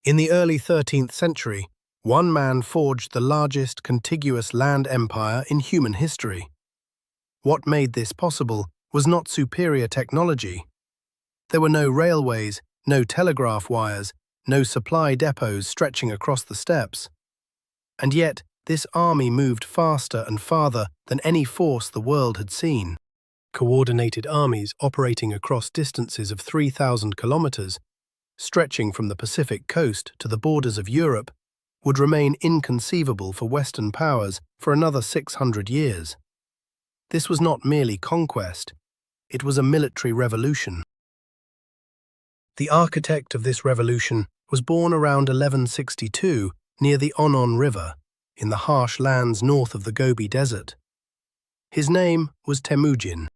In the early 13th century, one man forged the largest contiguous land empire in human history. What made this possible was not superior technology. There were no railways, no telegraph wires, no supply depots stretching across the steppes. And yet, this army moved faster and farther than any force the world had seen. Coordinated armies operating across distances of 3,000 kilometers, stretching from the Pacific coast to the borders of Europe, would remain inconceivable for Western powers for another 600 years. This was not merely conquest, it was a military revolution. The architect of this revolution was born around 1162 near the Onon River, in the harsh lands north of the Gobi Desert. His name was Temujin.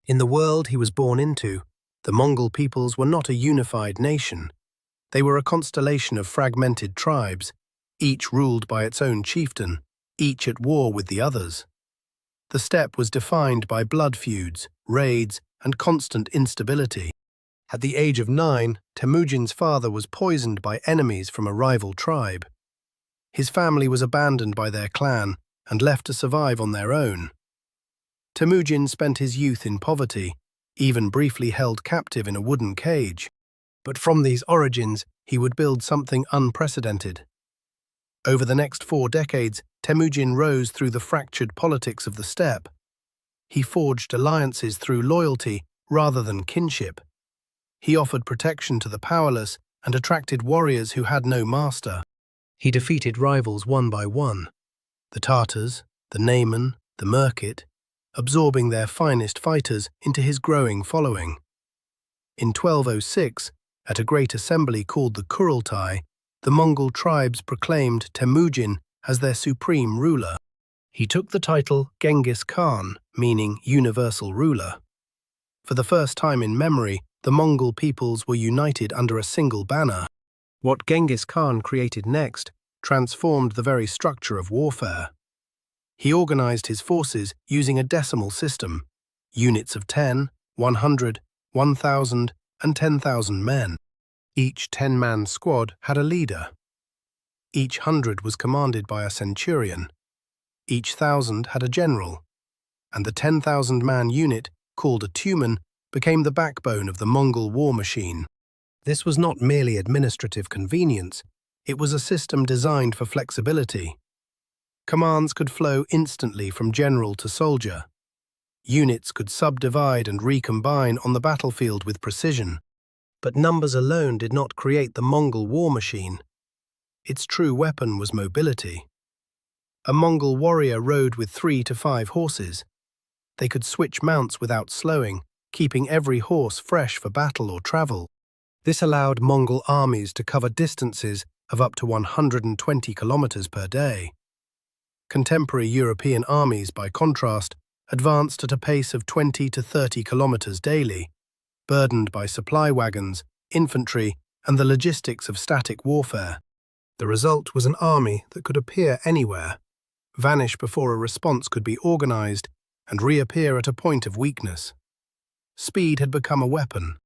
In the world he was born into, the Mongol peoples were not a unified nation. They were a constellation of fragmented tribes, each ruled by its own chieftain, each at war with the others. The steppe was defined by blood feuds, raids, and constant instability. At the age of 9, Temujin's father was poisoned by enemies from a rival tribe. His family was abandoned by their clan and left to survive on their own. Temujin spent his youth in poverty, even briefly held captive in a wooden cage. But from these origins, he would build something unprecedented. Over the next 4 decades, Temujin rose through the fractured politics of the steppe. He forged alliances through loyalty rather than kinship. He offered protection to the powerless and attracted warriors who had no master. He defeated rivals one by one, the Tartars, the Nayman, the Merkit, absorbing their finest fighters into his growing following. In 1206, at a great assembly called the Kurultai, the Mongol tribes proclaimed Temujin as their supreme ruler. He took the title Genghis Khan, meaning universal ruler. For the first time in memory, the Mongol peoples were united under a single banner. What Genghis Khan created next transformed the very structure of warfare. He organized his forces using a decimal system, units of 10, 100, 1,000, and 10,000 men. Each 10-man squad had a leader. Each 100 was commanded by a centurion. Each 1,000 had a general. And the 10,000-man unit, called a tumen, became the backbone of the Mongol war machine. This was not merely administrative convenience, it was a system designed for flexibility. Commands could flow instantly from general to soldier. Units could subdivide and recombine on the battlefield with precision. But numbers alone did not create the Mongol war machine. Its true weapon was mobility. A Mongol warrior rode with 3 to 5 horses. They could switch mounts without slowing, keeping every horse fresh for battle or travel. This allowed Mongol armies to cover distances of up to 120 kilometers per day. Contemporary European armies, by contrast, advanced at a pace of 20 to 30 kilometers daily, burdened by supply wagons, infantry, and the logistics of static warfare. The result was an army that could appear anywhere, vanish before a response could be organized, and reappear at a point of weakness. Speed had become a weapon.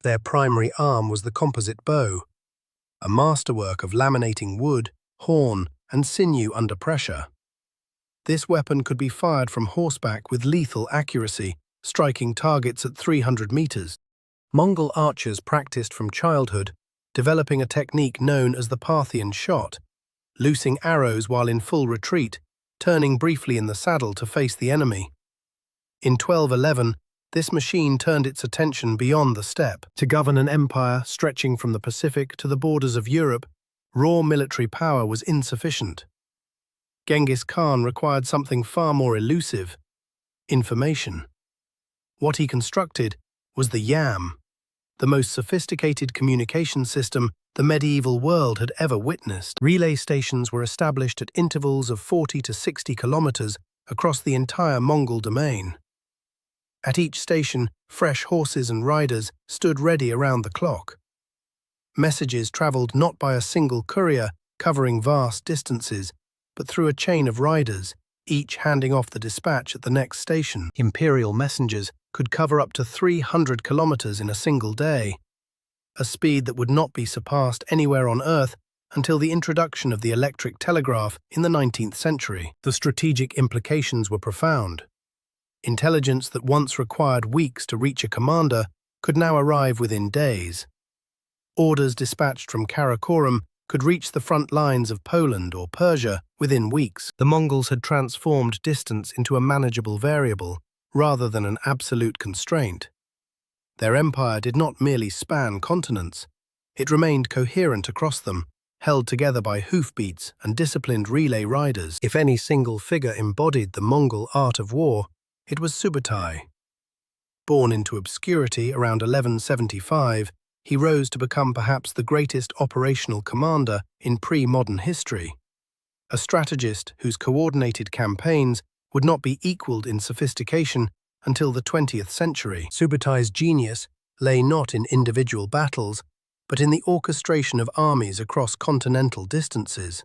Their primary arm was the composite bow, a masterwork of laminating wood, horn, and sinew under pressure. This weapon could be fired from horseback with lethal accuracy, striking targets at 300 meters. Mongol archers practiced from childhood, developing a technique known as the Parthian shot, loosing arrows while in full retreat, turning briefly in the saddle to face the enemy. In 1211, this machine turned its attention beyond the steppe. To govern an empire stretching from the Pacific to the borders of Europe, raw military power was insufficient. Genghis Khan required something far more elusive: information. What he constructed was the Yam, the most sophisticated communication system the medieval world had ever witnessed. Relay stations were established at intervals of 40 to 60 kilometers across the entire Mongol domain. At each station, fresh horses and riders stood ready around the clock. Messages traveled not by a single courier covering vast distances, but through a chain of riders, each handing off the dispatch at the next station. Imperial messengers could cover up to 300 kilometers in a single day. a speed that would not be surpassed anywhere on Earth until the introduction of the electric telegraph in the 19th century. The strategic implications were profound. Intelligence that once required weeks to reach a commander could now arrive within days. Orders dispatched from Karakorum could reach the front lines of Poland or Persia within weeks. The Mongols had transformed distance into a manageable variable rather than an absolute constraint. Their empire did not merely span continents, it remained coherent across them, held together by hoofbeats and disciplined relay riders. If any single figure embodied the Mongol art of war, it was Subutai. Born into obscurity around 1175, he rose to become perhaps the greatest operational commander in pre-modern history, a strategist whose coordinated campaigns would not be equaled in sophistication until the 20th century. Subutai's genius lay not in individual battles, but in the orchestration of armies across continental distances.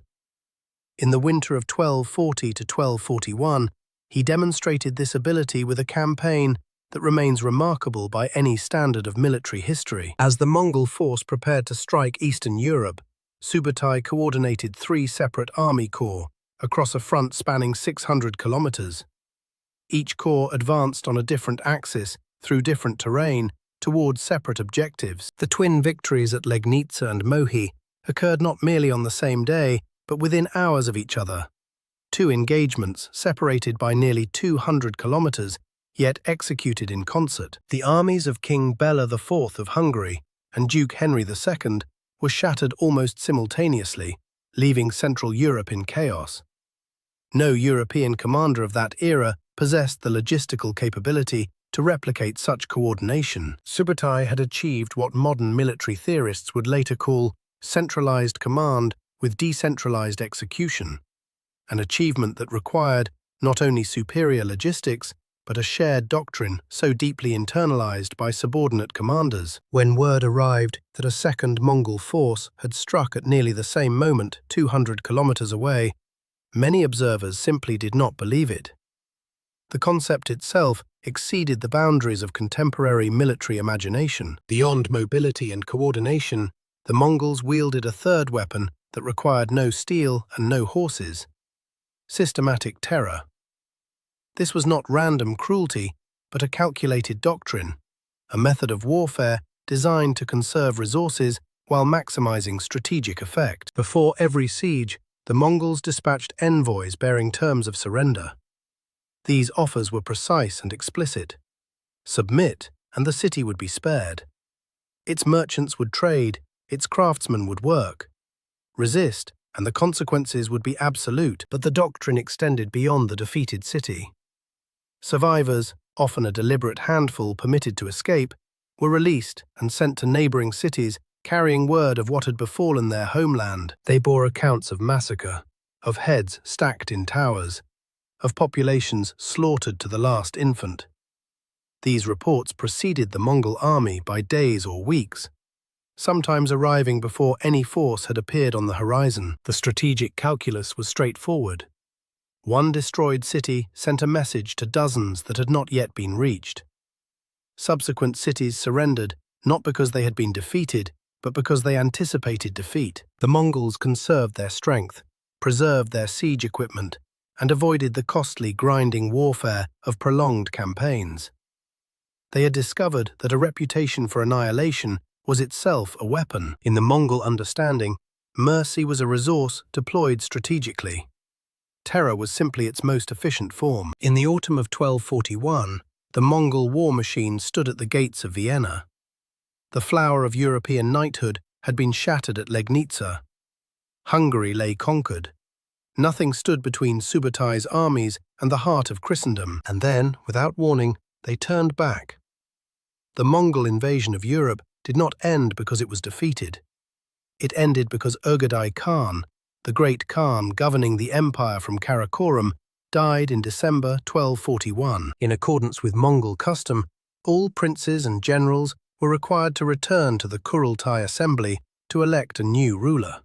In the winter of 1240 to 1241, he demonstrated this ability with a campaign that remains remarkable by any standard of military history. As the Mongol force prepared to strike Eastern Europe, Subutai coordinated 3 separate army corps across a front spanning 600 kilometers. Each corps advanced on a different axis through different terrain towards separate objectives. The twin victories at Legnica and Mohi occurred not merely on the same day, but within hours of each other. 2 engagements separated by nearly 200 kilometers, yet executed in concert. The armies of King Bela IV of Hungary and Duke Henry II were shattered almost simultaneously, leaving Central Europe in chaos. No European commander of that era possessed the logistical capability to replicate such coordination. Subutai had achieved what modern military theorists would later call centralized command with decentralized execution, an achievement that required not only superior logistics, but a shared doctrine so deeply internalized by subordinate commanders. When word arrived that a second Mongol force had struck at nearly the same moment 200 kilometers away, many observers simply did not believe it. The concept itself exceeded the boundaries of contemporary military imagination. Beyond mobility and coordination, the Mongols wielded a third weapon that required no steel and no horses: systematic terror. This was not random cruelty, but a calculated doctrine, a method of warfare designed to conserve resources while maximizing strategic effect. Before every siege, the Mongols dispatched envoys bearing terms of surrender. These offers were precise and explicit. Submit, and the city would be spared. Its merchants would trade, its craftsmen would work. Resist, and the consequences would be absolute, but the doctrine extended beyond the defeated city. Survivors, often a deliberate handful permitted to escape, were released and sent to neighboring cities carrying word of what had befallen their homeland. They bore accounts of massacre, of heads stacked in towers, of populations slaughtered to the last infant. These reports preceded the Mongol army by days or weeks, sometimes arriving before any force had appeared on the horizon. The strategic calculus was straightforward. One destroyed city sent a message to dozens that had not yet been reached. Subsequent cities surrendered not because they had been defeated, but because they anticipated defeat. The Mongols conserved their strength, preserved their siege equipment, and avoided the costly grinding warfare of prolonged campaigns. They had discovered that a reputation for annihilation was itself a weapon. In the Mongol understanding, mercy was a resource deployed strategically. Terror was simply its most efficient form. In the autumn of 1241, the Mongol war machine stood at the gates of Vienna. The flower of European knighthood had been shattered at Legnica. Hungary lay conquered. Nothing stood between Subutai's armies and the heart of Christendom. And then, without warning, they turned back. The Mongol invasion of Europe did not end because it was defeated. It ended because Ögedei Khan, the great Khan governing the empire from Karakorum, died in December 1241. In accordance with Mongol custom, all princes and generals were required to return to the Kurultai assembly to elect a new ruler.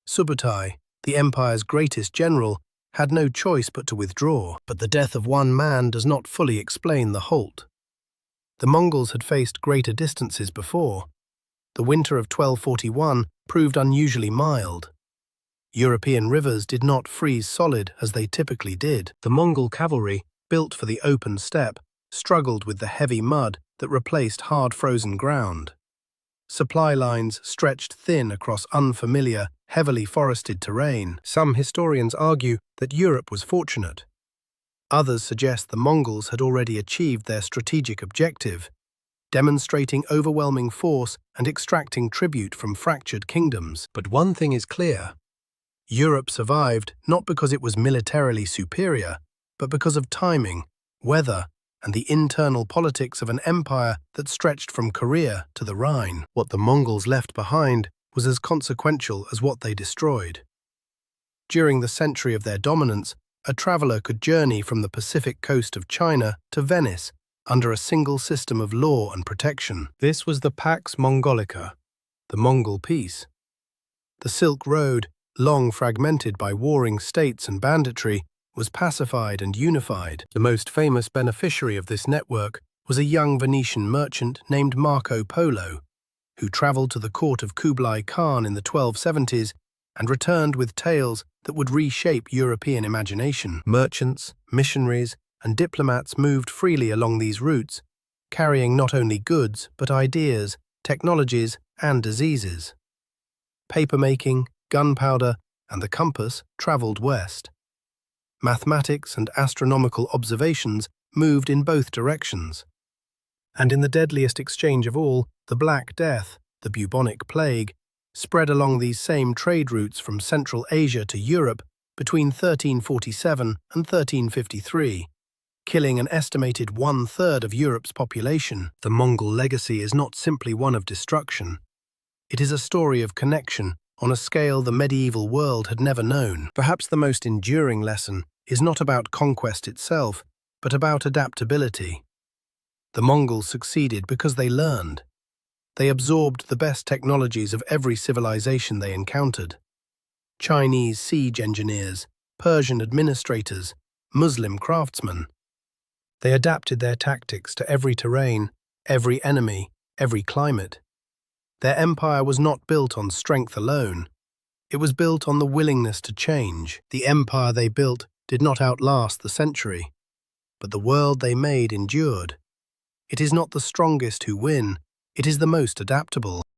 Subutai, the empire's greatest general, had no choice but to withdraw. But the death of one man does not fully explain the halt. The Mongols had faced greater distances before. The winter of 1241 proved unusually mild. European rivers did not freeze solid as they typically did. The Mongol cavalry, built for the open steppe, struggled with the heavy mud that replaced hard frozen ground. Supply lines stretched thin across unfamiliar, heavily forested terrain. Some historians argue that Europe was fortunate. Others suggest the Mongols had already achieved their strategic objective, demonstrating overwhelming force and extracting tribute from fractured kingdoms. But one thing is clear. Europe survived not because it was militarily superior, but because of timing, weather, and the internal politics of an empire that stretched from Korea to the Rhine. What the Mongols left behind was as consequential as what they destroyed. During the century of their dominance, a traveler could journey from the Pacific coast of China to Venice under a single system of law and protection. This was the Pax Mongolica, the Mongol peace. The Silk Road, long fragmented by warring states and banditry, was pacified and unified. The most famous beneficiary of this network was a young Venetian merchant named Marco Polo, who traveled to the court of Kublai Khan in the 1270s and returned with tales that would reshape European imagination. Merchants, missionaries, and diplomats moved freely along these routes, carrying not only goods but ideas, technologies, and diseases. Papermaking, gunpowder, and the compass traveled west. Mathematics and astronomical observations moved in both directions. And in the deadliest exchange of all, the Black Death, the bubonic plague, spread along these same trade routes from Central Asia to Europe between 1347 and 1353, killing an estimated 1/3 of Europe's population. The Mongol legacy is not simply one of destruction. It is a story of connection on a scale the medieval world had never known. Perhaps the most enduring lesson is not about conquest itself, but about adaptability. The Mongols succeeded because they learned. They absorbed the best technologies of every civilization they encountered. Chinese siege engineers, Persian administrators, Muslim craftsmen. They adapted their tactics to every terrain, every enemy, every climate. Their empire was not built on strength alone. It was built on the willingness to change. The empire they built did not outlast the century, but the world they made endured. It is not the strongest who win, it is the most adaptable.